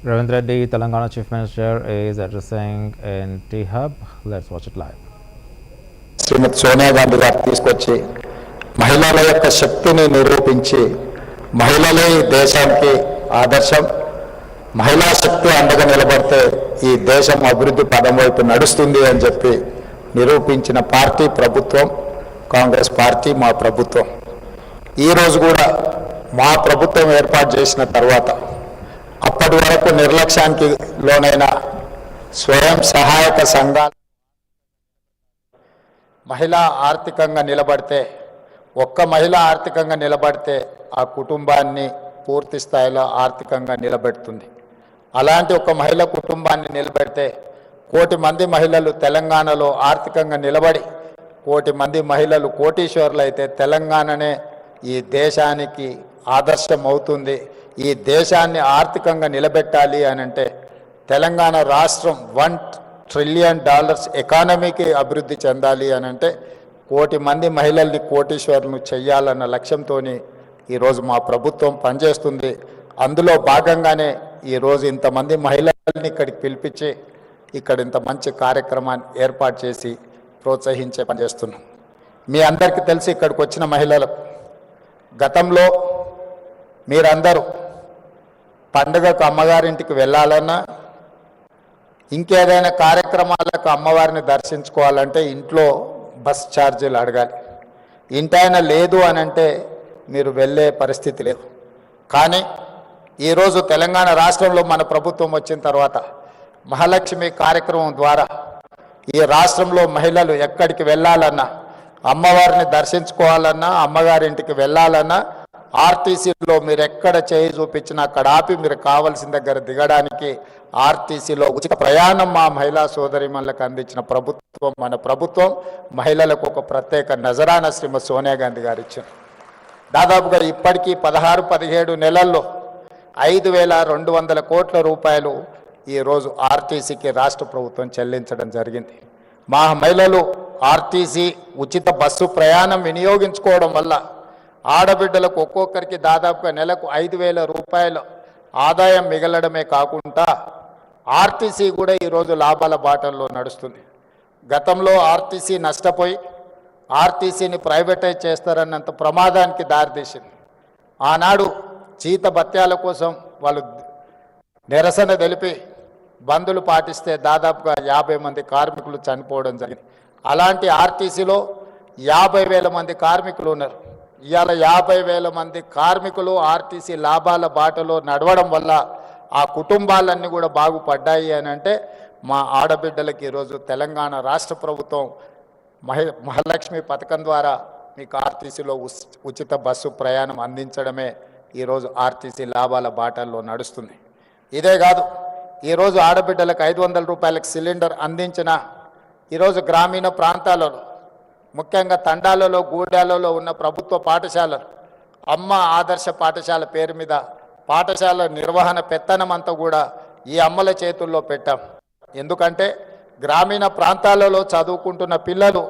Ravindra Reddy, Telangana Chief Minister, is addressing in T-Hub. Let's watch it live. శ్రీమతి సోనియా గాంధీ గారు తీసుకొచ్చి మహిళల యొక్క శక్తిని నిరూపించి మహిళలే ఈ దేశానికి ఆదర్శం, మహిళా శక్తి అండగా నిలబడితే ఈ దేశం అభివృద్ధి పదం వైపు నడుస్తుంది అని చెప్పి నిరూపించిన పార్టీ ప్రభుత్వం కాంగ్రెస్ పార్టీ. మా ప్రభుత్వం ఈరోజు కూడా మా ప్రభుత్వం ఏర్పాటు చేసిన తర్వాత అప్పటి వరకు నిర్లక్ష్యానికి లోనైన స్వయం సహాయక సంఘాలు మహిళ ఆర్థికంగా నిలబడితే, ఒక్క మహిళ ఆర్థికంగా నిలబడితే ఆ కుటుంబాన్ని పూర్తి స్థాయిలో ఆర్థికంగా నిలబెడుతుంది. అలాంటి ఒక మహిళ కుటుంబాన్ని నిలబెడితే 1 కోటి మంది మహిళలు తెలంగాణలో ఆర్థికంగా నిలబడి 1 కోటి మంది మహిళలు కోటీశ్వరులు అయితే తెలంగాణనే ఈ దేశానికి ఆదర్శం అవుతుంది. ఈ దేశాన్ని ఆర్థికంగా నిలబెట్టాలి అని అంటే తెలంగాణ రాష్ట్రం $1 ట్రిలియన్ ఎకానమీకి అభివృద్ధి చెందాలి అని అంటే 1 కోటి మంది మహిళల్ని కోటీశ్వరులను చెయ్యాలన్న లక్ష్యంతో ఈరోజు మా ప్రభుత్వం పనిచేస్తుంది. అందులో భాగంగానే ఈరోజు ఇంతమంది మహిళల్ని ఇక్కడికి పిలిపించి ఇక్కడ ఇంత మంచి కార్యక్రమాన్ని ఏర్పాటు చేసి ప్రోత్సహించే పనిచేస్తున్నాం. మీ అందరికీ తెలిసి ఇక్కడికి వచ్చిన మహిళలకు గతంలో మీరందరూ పండుగకు అమ్మగారింటికి వెళ్ళాలన్నా, ఇంకేదైనా కార్యక్రమాలకు అమ్మవారిని దర్శించుకోవాలంటే ఇంట్లో బస్ ఛార్జీలు అడగాలి. ఇంటైనా లేదు అని అంటే మీరు వెళ్ళే పరిస్థితి లేదు. కానీ ఈరోజు తెలంగాణ రాష్ట్రంలో మన ప్రభుత్వం వచ్చిన తర్వాత మహాలక్ష్మి కార్యక్రమం ద్వారా ఈ రాష్ట్రంలో మహిళలు ఎక్కడికి వెళ్ళాలన్నా, అమ్మవారిని దర్శించుకోవాలన్నా, అమ్మగారింటికి వెళ్ళాలన్నా ఆర్టీసీలో మీరు ఎక్కడ చేయి చూపించినా అక్కడ ఆపి మీరు కావాల్సిన దగ్గర దిగడానికి ఆర్టీసీలో ఉచిత ప్రయాణం మా మహిళా సోదరిమణులకు అందించిన ప్రభుత్వం మన ప్రభుత్వం. మహిళలకు ఒక ప్రత్యేక నజరాన శ్రీమతి సోనియా గాంధీ గారు ఇచ్చారు. దాదాపుగా ఇప్పటికీ 16-17 నెలల్లో 5,200 కోట్ల రూపాయలు ఈరోజు ఆర్టీసీకి రాష్ట్ర ప్రభుత్వం చెల్లించడం జరిగింది. మా మహిళలు ఆర్టీసీ ఉచిత బస్సు ప్రయాణం వినియోగించుకోవడం వల్ల ఆడబిడ్డలకు ఒక్కొక్కరికి దాదాపుగా నెలకు 5,000 రూపాయలు ఆదాయం మిగలడమే కాకుండా ఆర్టీసీ కూడా ఈరోజు లాభాల బాటల్లో నడుస్తుంది. గతంలో ఆర్టీసీ నష్టపోయి ఆర్టీసీని ప్రైవేటైజ్ చేస్తారన్నంత ప్రమాదానికి దారితీసింది. ఆనాడు జీత భత్యాల కోసం వాళ్ళు నిరసన తెలిపి బందులు పాటిస్తే దాదాపుగా 50 మంది కార్మికులు చనిపోవడం జరిగింది. అలాంటి ఆర్టీసీలో 50,000 మంది కార్మికులు ఉన్నారు. ఇవాళ 50,000 మంది కార్మికులు ఆర్టీసీ లాభాల బాటలో నడవడం వల్ల ఆ కుటుంబాలన్నీ కూడా బాగుపడ్డాయి అని అంటే మా ఆడబిడ్డలకి ఈరోజు తెలంగాణ రాష్ట్ర ప్రభుత్వం మహాలక్ష్మి పథకం ద్వారా మీకు ఆర్టీసీలో ఉచిత బస్సు ప్రయాణం అందించడమే ఈరోజు ఆర్టీసీ లాభాల బాటల్లో నడుస్తుంది. ఇదే కాదు, ఈరోజు ఆడబిడ్డలకు 500 రూపాయలకు సిలిండర్ అందించిన ఈరోజు గ్రామీణ ప్రాంతాలలో ముఖ్యంగా తండాలలో గూడాలలో ఉన్న ప్రభుత్వ పాఠశాలలు అమ్మ ఆదర్శ పాఠశాల పేరు మీద పాఠశాల నిర్వహణ పెత్తనం అంతా కూడా ఈ అమ్మల చేతుల్లో పెట్టాం. ఎందుకంటే గ్రామీణ ప్రాంతాలలో చదువుకుంటున్న పిల్లలు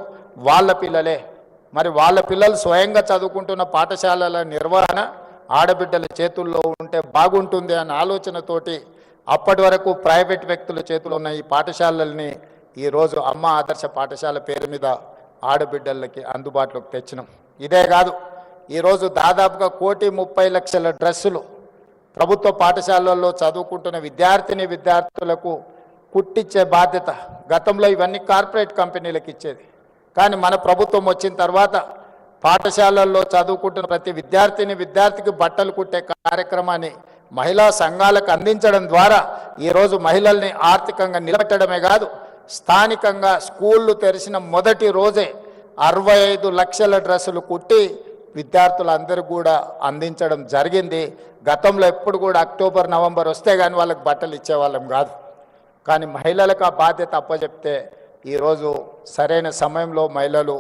వాళ్ళ పిల్లలే, మరి వాళ్ళ పిల్లలు స్వయంగా చదువుకుంటున్న పాఠశాలల నిర్వహణ ఆడబిడ్డల చేతుల్లో ఉంటే బాగుంటుంది అనే ఆలోచనతోటి అప్పటి వరకు ప్రైవేట్ వ్యక్తుల చేతుల్లో ఉన్న ఈ పాఠశాలల్ని ఈరోజు అమ్మ ఆదర్శ పాఠశాల పేరు మీద ఆడబిడ్డలకి అందుబాటులోకి తెచ్చినాం. ఇదే కాదు, ఈరోజు దాదాపుగా 1,30,00,000 డ్రెస్సులు ప్రభుత్వ పాఠశాలల్లో చదువుకుంటున్న విద్యార్థులకు కుట్టించే బాధ్యత. గతంలో ఇవన్నీ కార్పొరేట్ కంపెనీలకు ఇచ్చేది. కానీ మన ప్రభుత్వం వచ్చిన తర్వాత పాఠశాలల్లో చదువుకుంటున్న ప్రతి విద్యార్థికి బట్టలు కుట్టే కార్యక్రమాన్ని మహిళా సంఘాలకు అందించడం ద్వారా ఈరోజు మహిళల్ని ఆర్థికంగా నిలబెట్టడమే కాదు, స్థానికంగా స్కూళ్ళు తెరిచిన మొదటి రోజే 65 లక్షల డ్రెస్సులు కుట్టి విద్యార్థులందరూ కూడా అందించడం జరిగింది. గతంలో ఎప్పుడు కూడా అక్టోబర్ నవంబర్ వస్తే కానీ వాళ్ళకి బట్టలు ఇచ్చేవాళ్ళం కాదు. కానీ మహిళలకు ఆ బాధ్యత అప్పచెప్తే ఈరోజు సరైన సమయంలో మహిళలు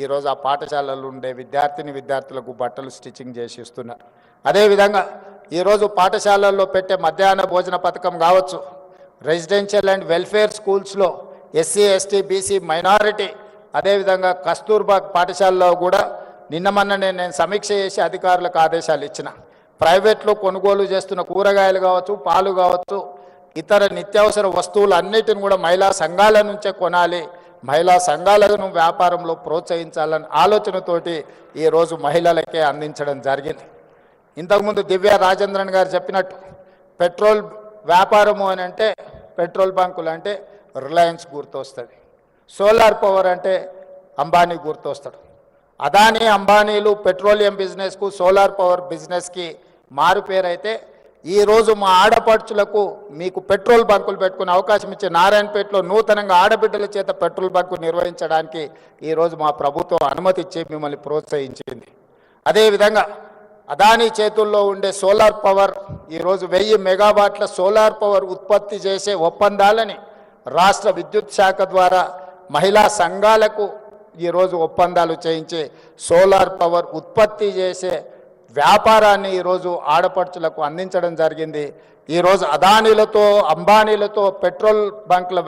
ఈరోజు ఆ పాఠశాలలు ఉండే విద్యార్థులకు బట్టలు స్టిచ్చింగ్ చేసి ఇస్తున్నారు. అదేవిధంగా ఈరోజు పాఠశాలల్లో పెట్టే మధ్యాహ్న భోజన పథకం కావచ్చు, రెసిడెన్షియల్ అండ్ వెల్ఫేర్ స్కూల్స్లో ఎస్సీ ఎస్టీ బీసీ మైనారిటీ అదేవిధంగా కస్తూర్బా పాఠశాలలో కూడా నిన్నమన్ననే నేను సమీక్ష చేసి అధికారులకు ఆదేశాలు ఇచ్చిన. ప్రైవేట్లో కొనుగోలు చేస్తున్న కూరగాయలు కావచ్చు, పాలు కావచ్చు, ఇతర నిత్యావసర వస్తువులు అన్నిటిని కూడా మహిళా సంఘాల నుంచే కొనాలి, మహిళా సంఘాలను వ్యాపారంలో ప్రోత్సహించాలన్న ఆలోచనతోటి ఈరోజు మహిళలకే అందించడం జరిగింది. ఇంతకుముందు దివ్య రాజేంద్రన్ గారు చెప్పినట్టు పెట్రోల్ వ్యాపారము అని అంటే పెట్రోల్ బంకులు అంటే రిలయన్స్ గుర్తొస్తుంది, సోలార్ పవర్ అంటే అంబానీ గుర్తొస్తాడు. అదానీ అంబానీలు పెట్రోలియం బిజినెస్కు సోలార్ పవర్ బిజినెస్కి మారుపేరైతే ఈరోజు మా ఆడపడుచులకు మీకు పెట్రోల్ బంకులు పెట్టుకునే అవకాశం ఇచ్చే నారాయణపేటలో నూతనంగా ఆడబిడ్డల చేత పెట్రోల్ బంకు నిర్వహించడానికి ఈరోజు మా ప్రభుత్వం అనుమతి ఇచ్చి మిమ్మల్ని ప్రోత్సహించింది. అదేవిధంగా అదానీ చేతుల్లో ఉండే సోలార్ పవర్ ఈరోజు 1000 మెగావాట్ల సోలార్ పవర్ ఉత్పత్తి చేసే ఒప్పందాలని రాష్ట్ర విద్యుత్ శాఖ ద్వారా మహిళా సంఘాలకు ఈరోజు ఒప్పందాలు చేయించి సోలార్ పవర్ ఉత్పత్తి చేసే వ్యాపారాన్ని ఈరోజు ఆడపడుచులకు అందించడం జరిగింది. ఈరోజు అదానీలతో అంబానీలతో పెట్రోల్ బంకుల